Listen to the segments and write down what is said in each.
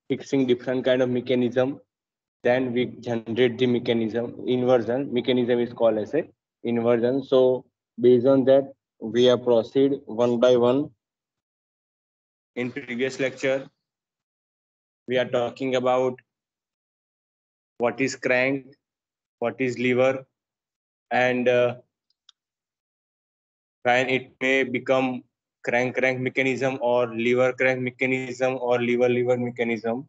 fixing different kind of mechanism. Then we generate the mechanism. Inversion mechanism is called as a inversion. So based on that, we have proceed one by one. In previous lecture, we are talking about what is crank, what is lever, and when it may become crank mechanism or lever crank mechanism or lever mechanism.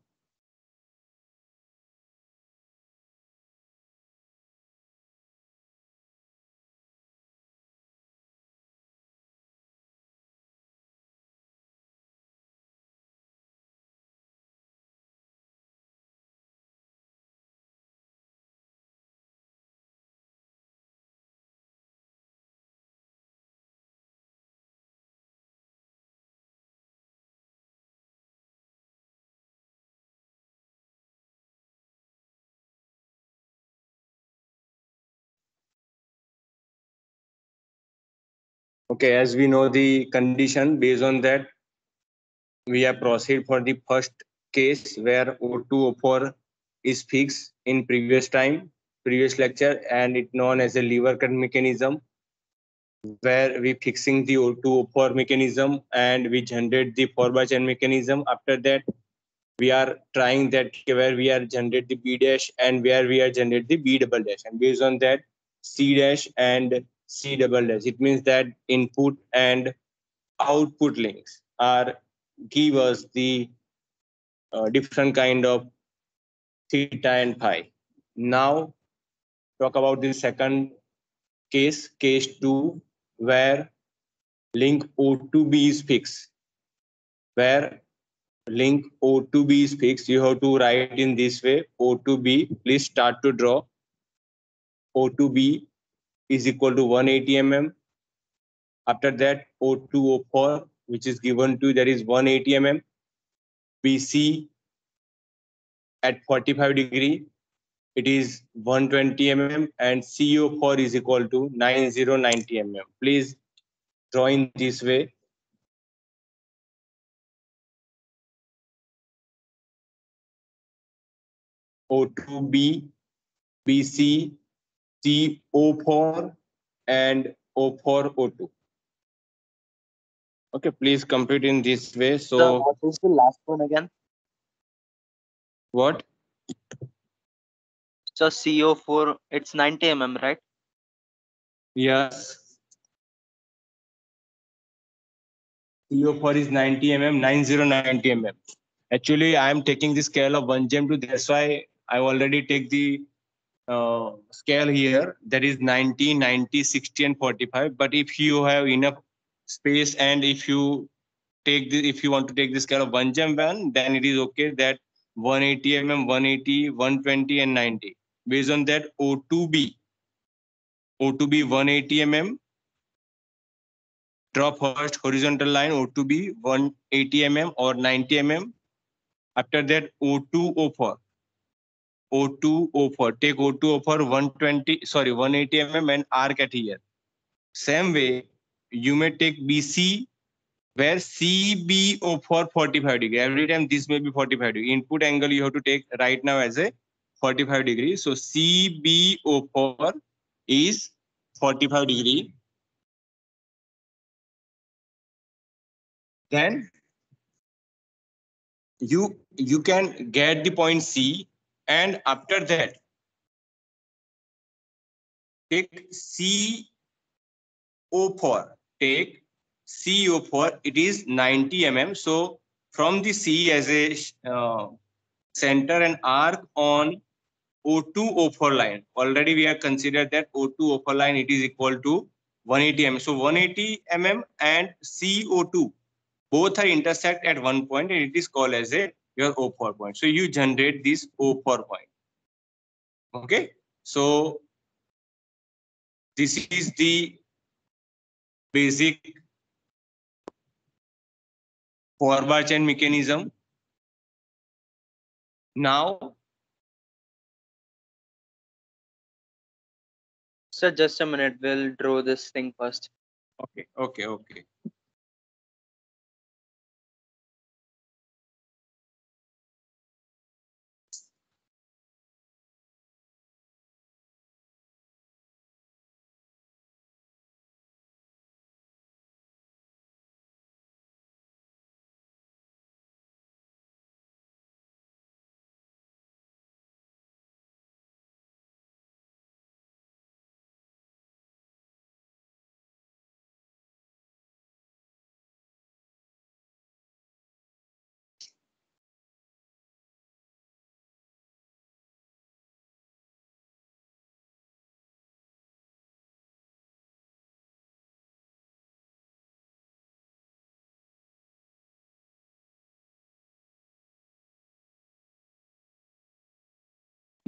Okay, as we know the condition, based on that, we have proceed for the first case where O2O4 is fixed in previous lecture, and it known as a lever cut mechanism, where we fixing the O2O4 mechanism and we generate the forward chain mechanism. After that, we are trying that where we are generate the B dash and where we are generate the B double dash, and based on that C dash and C double dash. It means that input and output links are give us the different kind of theta and phi. Now talk about the second case 2, where link O2B is fixed. Where link O2B is fixed, you have to write in this way: O2B, please start to draw. O2B is equal to 180 mm. After that, O2O4, which is given to, that is 180 mm. BC at 45 degree, it is 120 mm, and CO4 is equal to 9090 mm. Please draw in this way. O2B, BC, CO4, and O4, O2. Okay, please compute in this way. So what is the last one again? What? So CO4, it's 90 mm, right? Yes. CO4 is 90 mm, 9090 mm. Actually, I am taking the scale of 1 gem to, that's why I already take the scale here, that is 90, 90, 60, and 45. But if you have enough space and if you if you want to take the scale of 1 gem 1, then it is okay that 180 mm, 180, 120, and 90. Based on that, O2B 180 mm, draw first horizontal line O2B 180 mm or 90 mm. After that, O2O4. O2O4. Take O2O4 180 mm and arc at here. Same way, you may take BC where CBO4 45 degree. Every time this may be 45 degree. Input angle you have to take right now as a 45 degree. So CBO4 is 45 degree. Then you can get the point C, and after that take CO4. Take CO4. It is 90 mm. So from the C as a center and arc on O2O4 line. Already we have considered that O2O4 line, it is equal to 180 mm. So 180 mm and CO2 both are intersect at one point, and it is called as a your O4 point. So you generate this O4 point. Okay. So this is the basic forward chain mechanism. Now, So just a minute, we'll draw this thing first. okay.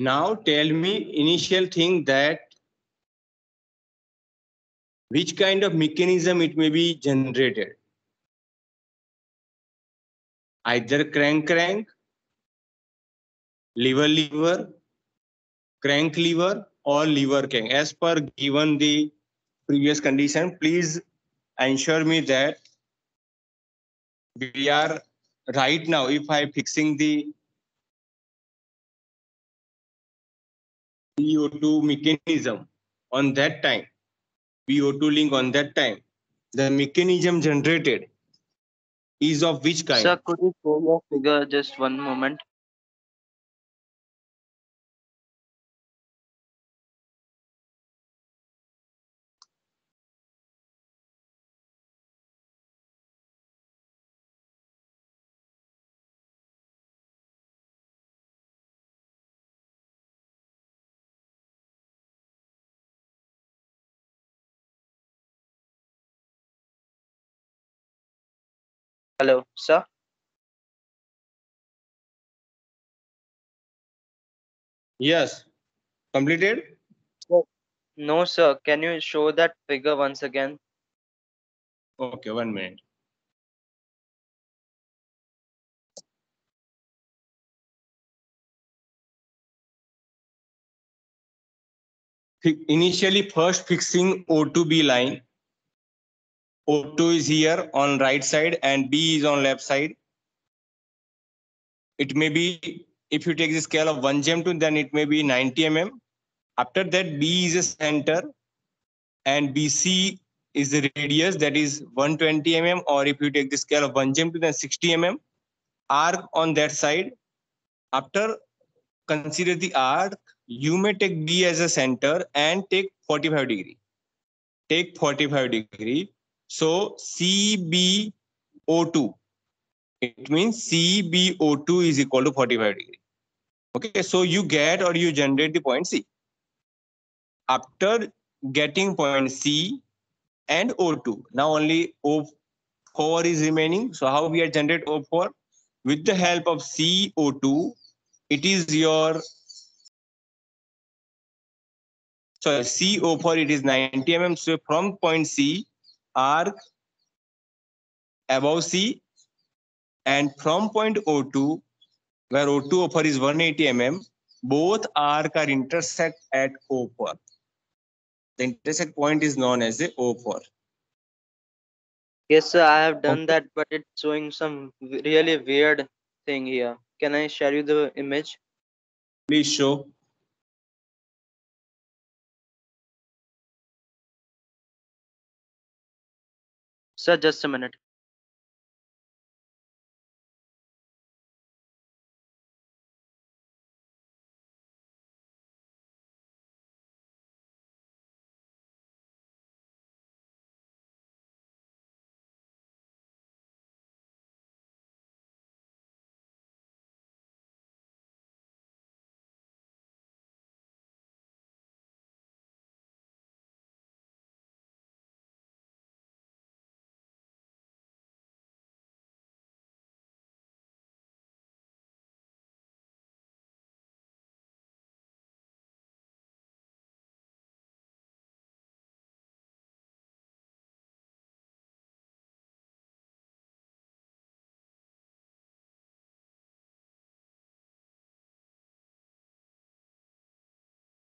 Now tell me initial thing that which kind of mechanism it may be generated. Either crank, lever, crank lever, or lever crank. As per given the previous condition, please ensure me that we are right now. If I fixing the VO2 mechanism on that time, VO2 link on that time, the mechanism generated is of which kind? Sir, could you show your figure just one moment? Hello, sir. Yes, completed. No, sir. Can you show that figure once again? Okay, 1 minute. Initially, first fixing O2B line. O2 is here on right side and B is on left side. It may be, if you take the scale of 1 gem to, then it may be 90 mm. After that, B is a center and BC is the radius, that is 120 mm, or if you take the scale of 1 gem to, then 60 mm. Arc on that side. After consider the arc, you may take B as a center and take 45 degree. Take 45 degree. So CbO2, it means CbO2 is equal to 45 degree. Okay, so you get or you generate the point C. After getting point C and O2, now only O4 is remaining. So how we are generate O4? With the help of CO2, it is your, sorry, CO4, it is 90 mm. So from point C, arc above C, and from point O2, where O2 O4 is 180 mm, both arc are intersect at O4. The intersect point is known as the O4. Yes, sir. I have done Okay. that, but it's showing some really weird thing here. Can I share you the image? Please show. Sir, just a minute.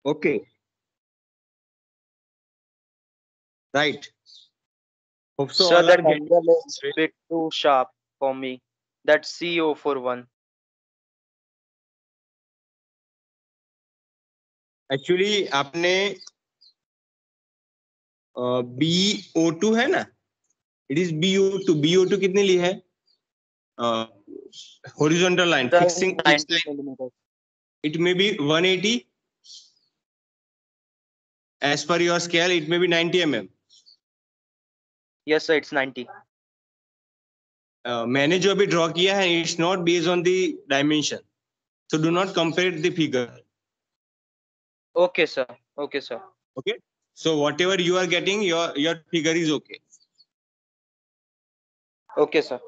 Okay. Right. Hope so Sir, all are that getting angle is straight. bit too sharp for me. That's CO41. Actually आपने BO2 है ना, it is BO2. BO2 कितने ली है? Horizontal line Sir, fixing each 90 line. millimeters. It may be 180. As per your scale, it may be 90 mm. Yes, sir, it's 90. मैंने जो अभी draw किया है, it's not based on the dimension. So do not compare the figure. Okay, sir. Okay, sir. Okay. So whatever you are getting, your figure is okay. Okay, sir.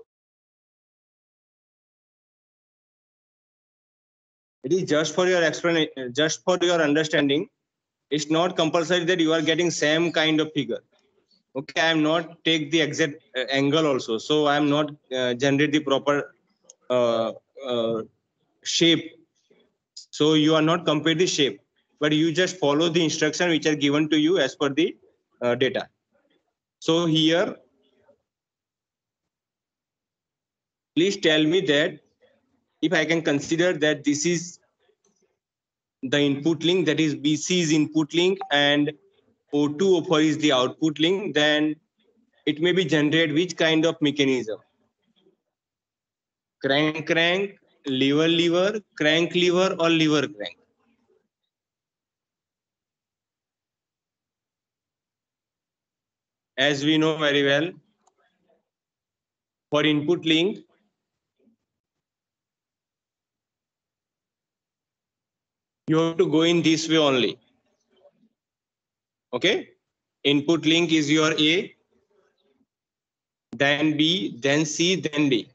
It is just for your explanation, just for your understanding. It's not compulsory that you are getting same kind of figure. Okay, I am not take the exact angle also, so I am not generate the proper uh, uh, shape. So you are not compare the shape, but you just follow the instruction which are given to you as per the data. So here, please tell me that if I can consider that this is the input link, that is BC is input link and O2 O4 is the output link, then it may be generate which kind of mechanism? Crank crank, lever lever, crank lever, or lever crank? As we know very well, for input link, you have to go in this way only. Okay, input link is your A, then B, then C, then D.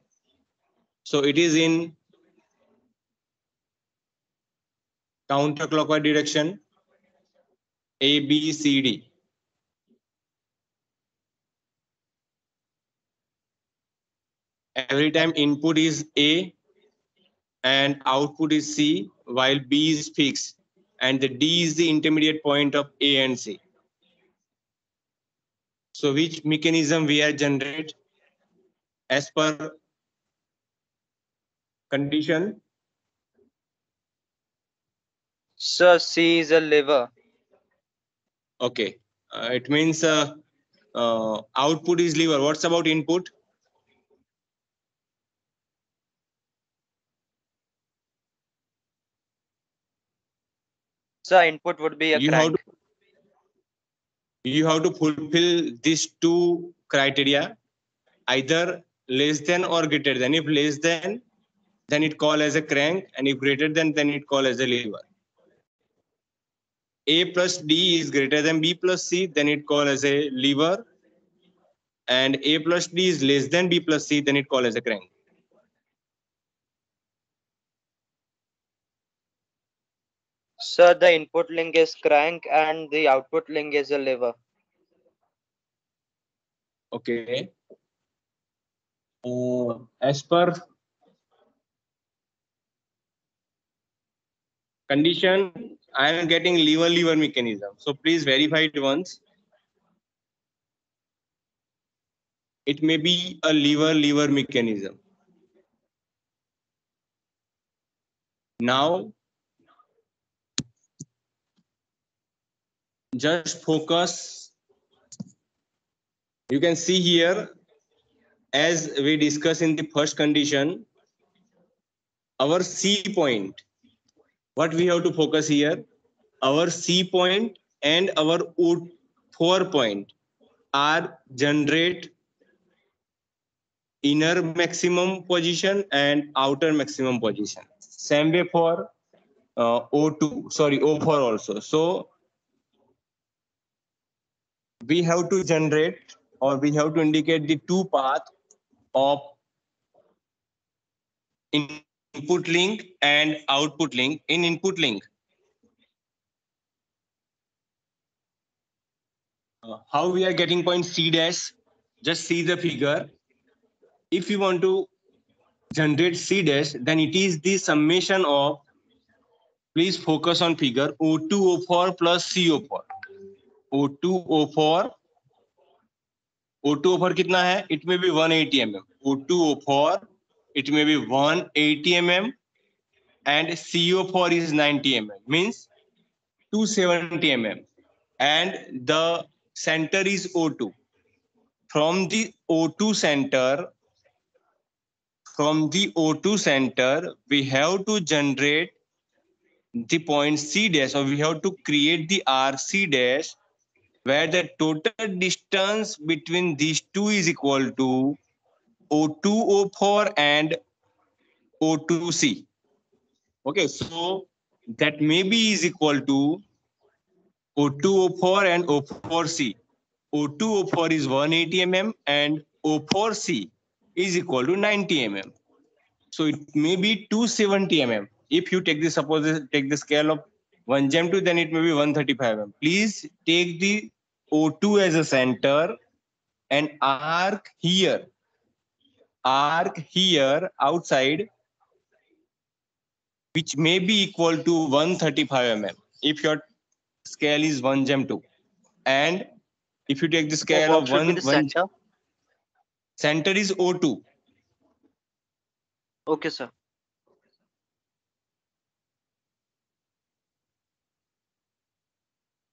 So it is in counterclockwise direction, A, B, C, D. Every time input is A and output is C, while B is fixed, and the D is the intermediate point of A and C. So which mechanism we are generate as per condition? Sir, C is a lever. Okay, it means output is lever. What's about input? Sir, input would be a crank. You have to fulfill these two criteria, either less than or greater than. If less than, then it call as a crank, and if greater than, then it call as a lever. A plus D is greater than B plus C, then it call as a lever, and A plus D is less than B plus C, then it call as a crank. Sir, the input link is crank and the output link is a lever. Okay. As per condition, I am getting lever mechanism. So please verify it once. It may be a lever mechanism. Now, just focus. You can see here, as we discussed in the first condition, our C point. What we have to focus here? Our C point and our O4 point are generate inner maximum position and outer maximum position. Same way for O4 also. So we have to generate, or we have to indicate the two paths of input link and output link. In input link, how we are getting point C dash? Just see the figure. If you want to generate C dash, then it is the summation of, please focus on figure, O2 O4 plus CO4. O2 O4, O2 O4 कितना है? It may be 180 mm. O2 O4, it may be 180 mm, and CO4 is 90 mm, means 270 mm, and the center is O2. From the O2 center, we have to generate the point C dash, or we have to create the RC dash, where the total distance between these two is equal to O2 O4 and O2C. Okay, so that maybe is equal to O2 O4 and O4C. O2 O4 is 180 mm and O4C is equal to 90 mm. So it may be 270 mm. If you take the suppose take the scale of 1 gem 2, then it may be 135 mm. Please take the O2 as a center and arc here outside, which may be equal to 135 mm if your scale is 1 gem 2. And if you take the So scale what of should be 1 the 1 center? center is O2. Okay, sir.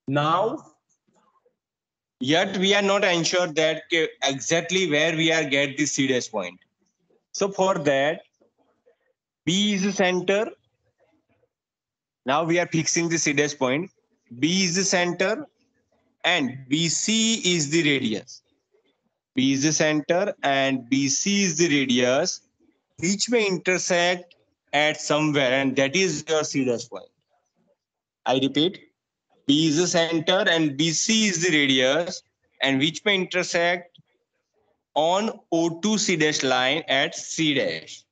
Now, yet we are not ensured that exactly where we are get the C dash point. So for that, B is the center. Now we are fixing the C dash point. B is the center and BC is the radius. B is the center and BC is the radius, which may intersect at somewhere, and that is your C dash point. I repeat, B is the center and BC is the radius, and which may intersect on O2 C dash line at C dash.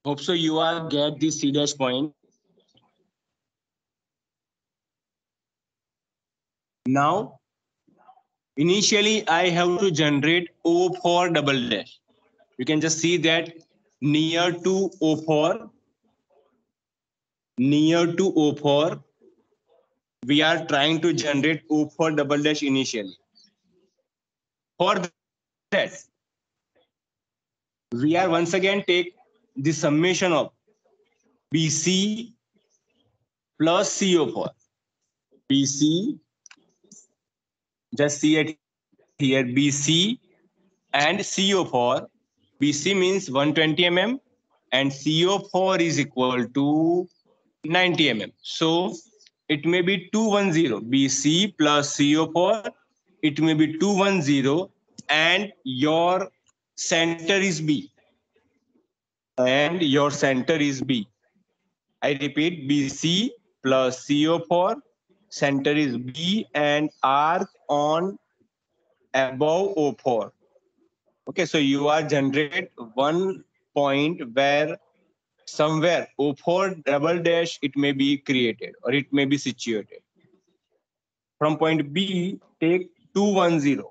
Hope so you are get the C dash point. Now, initially I have to generate O4 double dash. You can just see that near to O4, we are trying to generate O4 double dash initially. For that, we are once again take the summation of BC plus CO4. BC, just see it here, BC and CO4. BC means 120 mm and CO4 is equal to 90 mm. So it may be 210. BC plus CO4, it may be 210, and your center is B. And your center is B. I repeat, BC plus CO4, center is B, and arc on above O4. Okay, so you are generate one point where somewhere O4 double dash it may be created or it may be situated. From point B, take 210.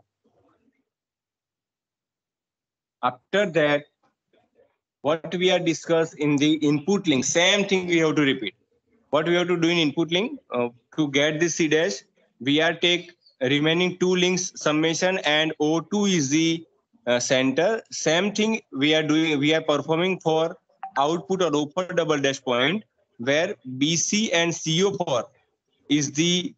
After that, what we are discussed in the input link, same thing we have to repeat. What we have to do in input link to get the C dash, we are take remaining two links summation and O2 is the center. Same thing we are doing, we are performing for output or O4 double dash point where BC and CO4 is the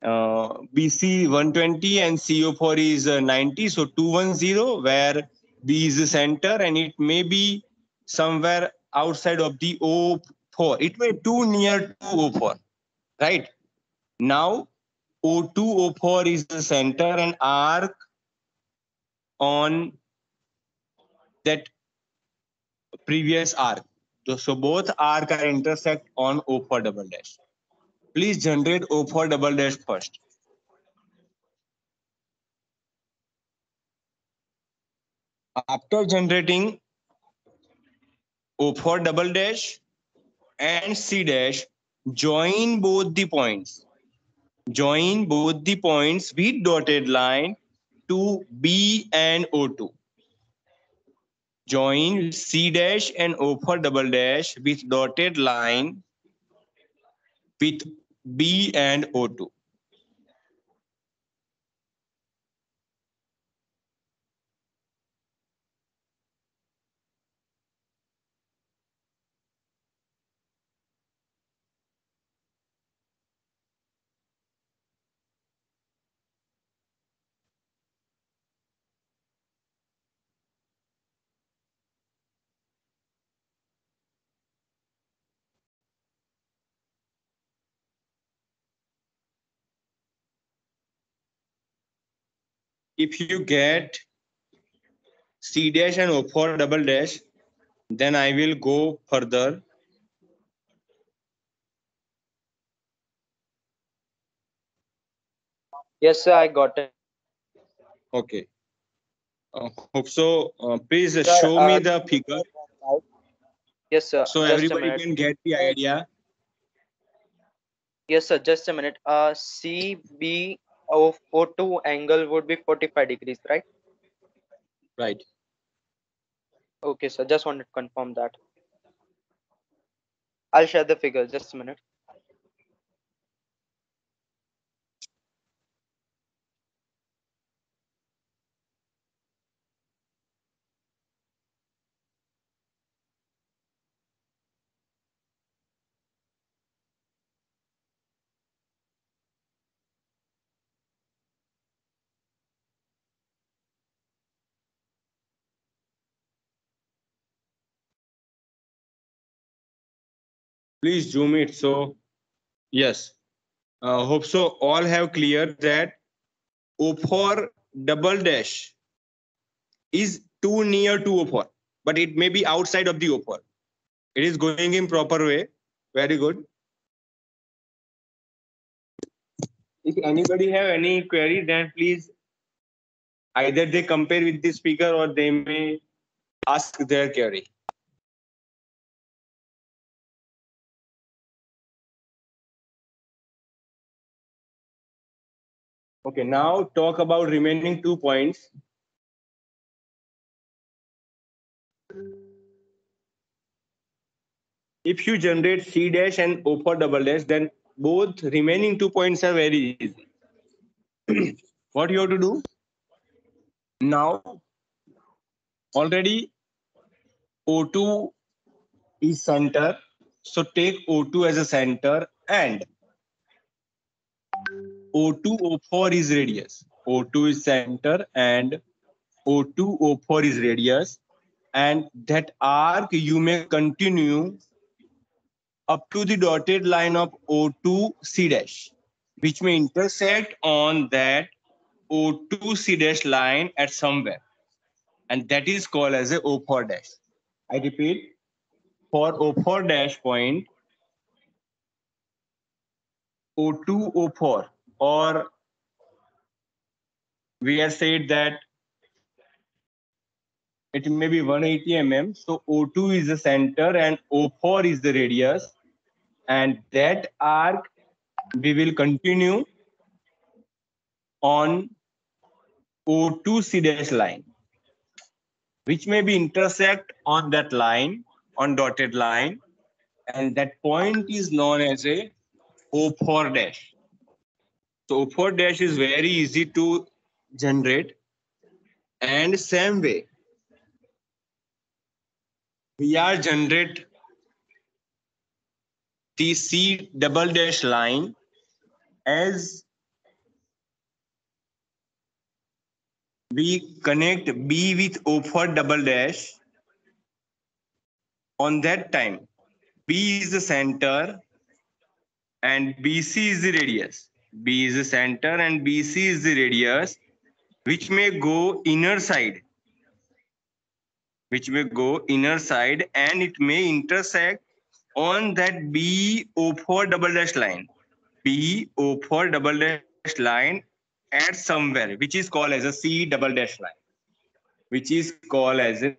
BC 120 and CO4 is 90. So 210 where B is the center and it may be somewhere outside of the O4. It may be too near to O4, right? Now O2, O4 is the center and arc on that previous arc. So both arc are intersect on O4 double dash. Please generate O4 double dash first. After generating O4 double dash and C dash, join both the points. Join both the points with dotted line to B and O2. Join C dash and O4 double dash with dotted line with B and O2. if you get C dash and O4 double dash, then I will go further. Yes, sir, I got it. Okay. Hope so. Please Sir, show me the can you figure read that out? Yes, sir. so Just a everybody minute. can get the idea. Yes, sir. Just a minute. CB of O2 angle would be 45 degrees, right? Right. Okay, sir. Just wanted to confirm that. I'll share the figures. Just a minute. Please zoom it. So yes. Hope so. All have clear that O4 double dash is too near to O4, but it may be outside of the O4. It is going in proper way. Very good. If anybody have any query, then please either they compare with this figure or they may ask their query. Okay, now talk about remaining 2 points. If you generate C dash and O4 double dash, then both remaining 2 points are very easy. What you have to do? Now, already O2 is center. So take O2 as a center and O2, O4 is radius. O2 is center and O2, O4 is radius. And that arc you may continue up to the dotted line of O2 C dash, which may intersect on that O2 C dash line at somewhere. And that is called as a O4 dash. I repeat, for O4 dash point, O2, O4, or we have said that it may be 180 mm. So O2 is the center and O4 is the radius. And that arc we will continue on O2 C dash line, which may be intersect on that line, on dotted line. And that point is known as a O4 dash. So O4 dash is very easy to generate. And same way, we are generate the C double dash line as we connect B with O4 double dash. On that time, B is the center and BC is the radius. B is the center and BC is the radius, which may go inner side, and it may intersect on that BO4 double dash line. BO4 double dash line at somewhere, which is called as a C double dash line, which is called as a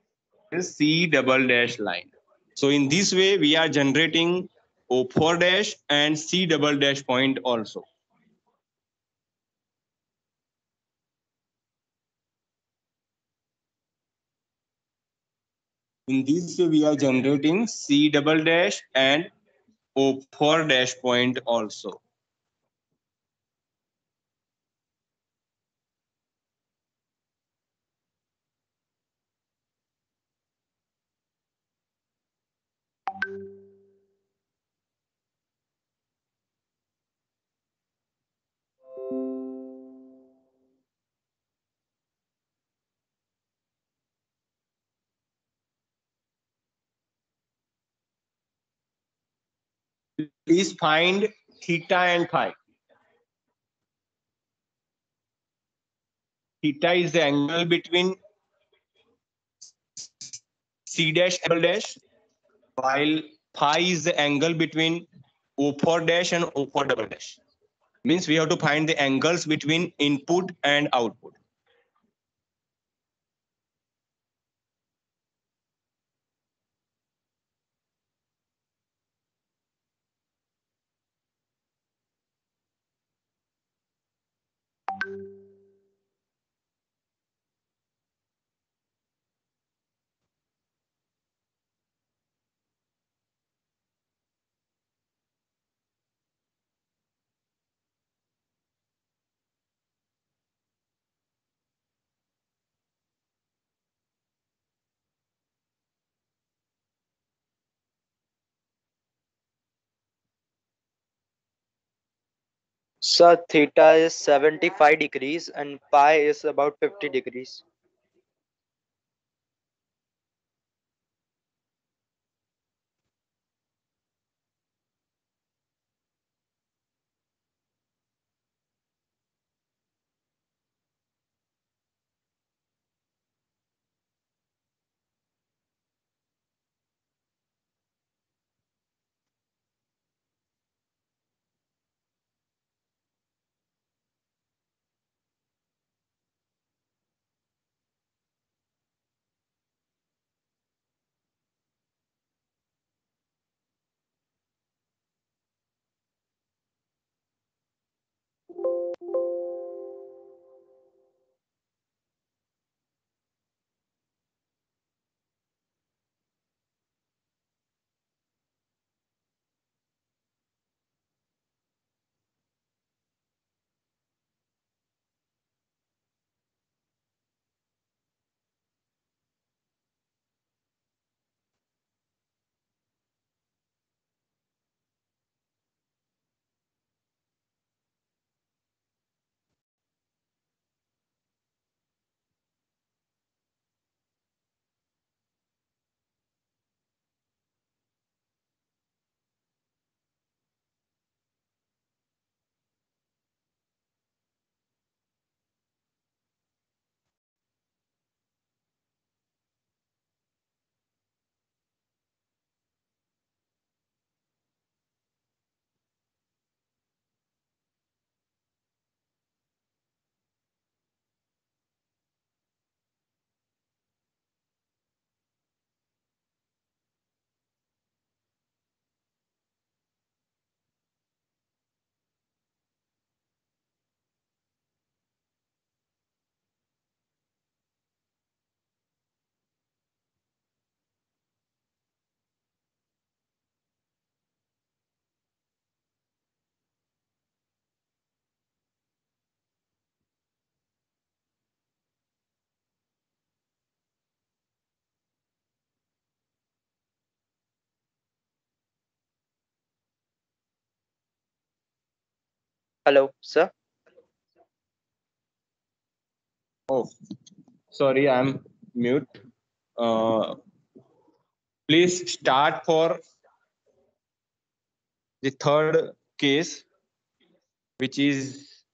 C double dash line. So in this way, we are generating O4 dash and C double dash point also. In this way, we are generating C double dash and O4 dash point also. Please find theta and phi. theta is the angle between C dash and dash, while phi is the angle between O4 dash and O4 double dash. Means we have to find the angles between input and output. Sir, theta is 75 degrees and pi is about 50 degrees. Hello, sir. Oh, sorry, I'm mute. Please start for the third case, which is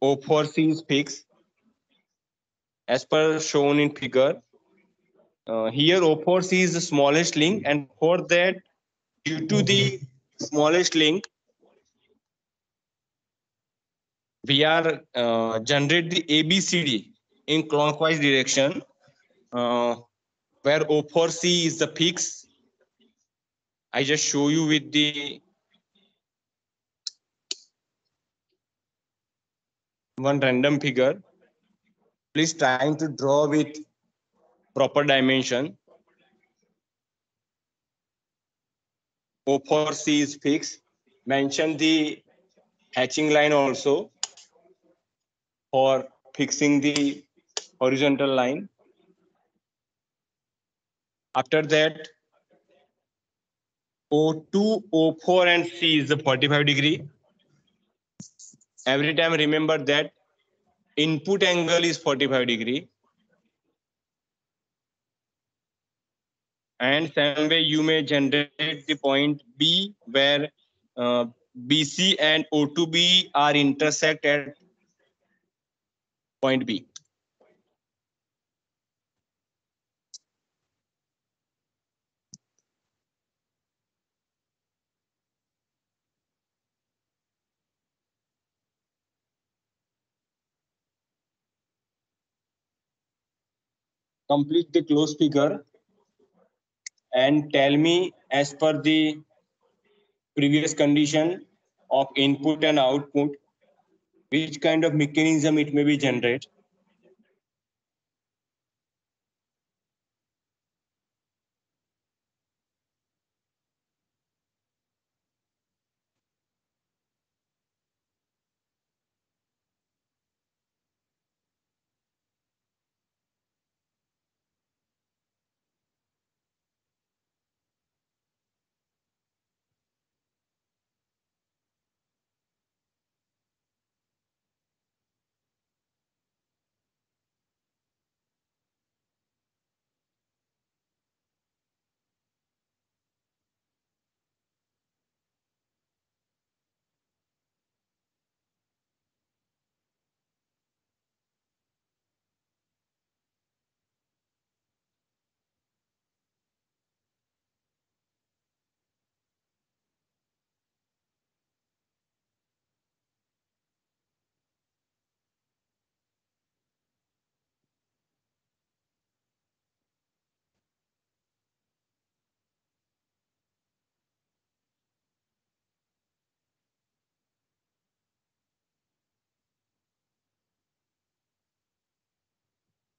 O4C is fixed as per shown in figure. Here O4C is the smallest link, and for that, due to the smallest link, we are generate the ABCD in clockwise direction, uh, where O4C is the fix. I just show you with the one random figure. Please trying to draw with proper dimension. O4C is fixed. Mention the hatching line also for fixing the horizontal line. After that, O2, O4, and C is the 45 degree. Every time remember that input angle is 45 degree. And same way you may generate the point B where BC and O2B are intersect at point B. complete the closed figure and tell me, as per the previous condition of input and output, which kind of mechanism it may be generated.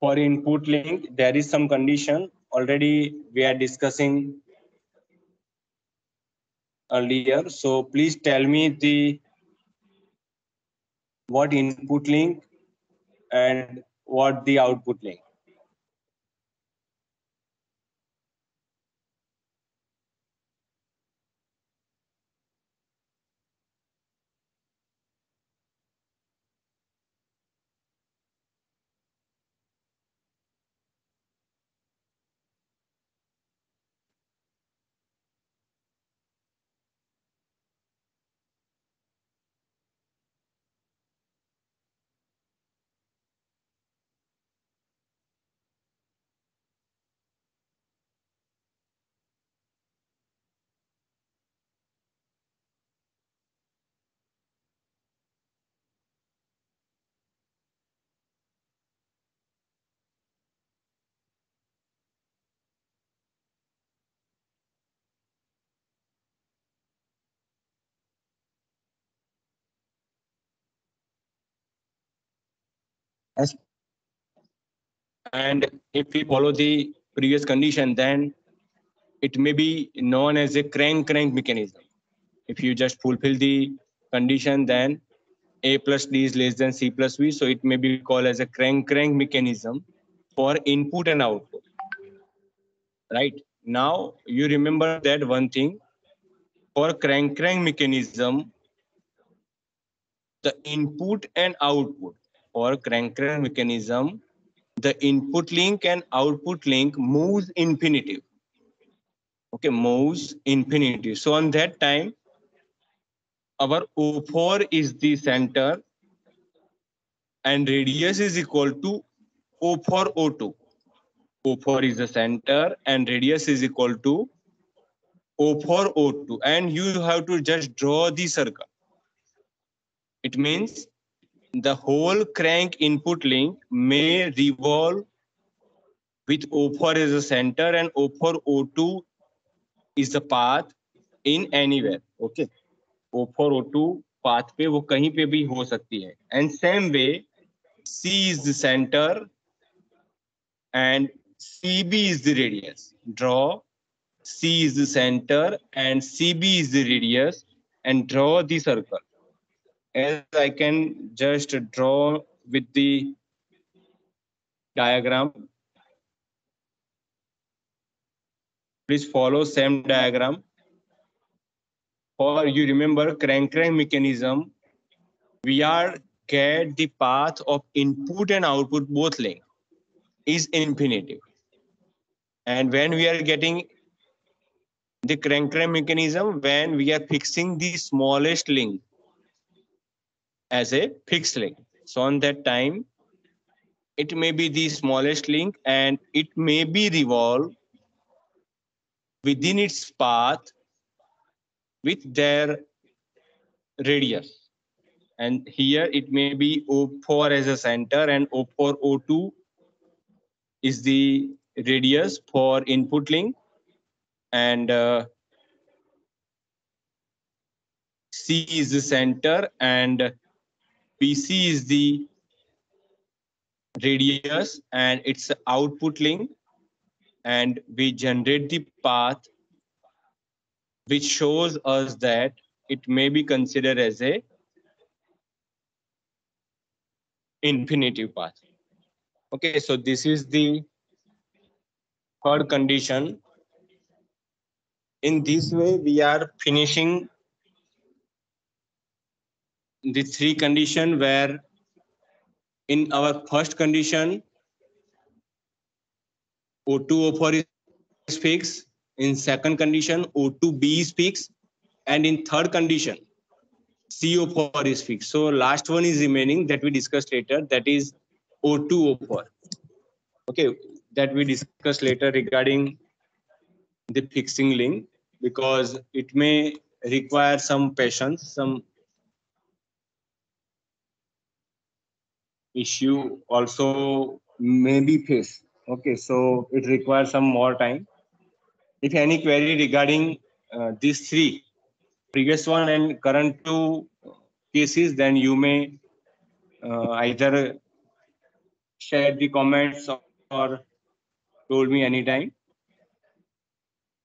For input link, there is some condition already we are discussing earlier. So please tell me the what input link and what the output link. As and if we follow the previous condition, then it may be known as a crank mechanism. If you just fulfill the condition, then a plus d is less than c plus v, so it may be called as a crank mechanism for input and output. Right now, you remember that one thing, for crank mechanism, the input and output, for crank mechanism, the input link and output link moves infinitive. Okay, moves infinitive. So on that time, our O4 is the center and radius is equal to O4 O2. O4 is the center and radius is equal to O4 O2, and you have to just draw the circle. It means the whole crank input link may revolve with O4 as a center and O4 O2 is the path in anywhere. Okay, O4 O2 path पे वो कहीं पे भी हो सकती है. And same way, C is the center and CB is the radius. Draw C is the center and CB is the radius and draw the circle. As I can just draw with the diagram. Please follow same diagram. For you remember crank mechanism, we are get the path of input and output both length is infinitive. And when we are getting the crank mechanism, when we are fixing the smallest link as a fixed link. So on that time, it may be the smallest link and it may be revolved within its path with their radius. And here it may be O4 as a center and O4 O2 is the radius for input link, and C is the center, and BC is the radius and its output link, and we generate the path which shows us that it may be considered as a infinitive path. Okay, so this is the third condition. In this way, we are finishing the three condition, where in our first condition, O2, O4 is fixed. In second condition, O2B is fixed. And in third condition, CO4 is fixed. So last one is remaining that we discussed later, that is O2, O4. Okay, that we discuss later regarding the fixing link, because it may require some patience, some issue also may be faced. Okay, so it requires some more time. If any query regarding these three, previous one and current two cases, then you may either share the comments or told me anytime.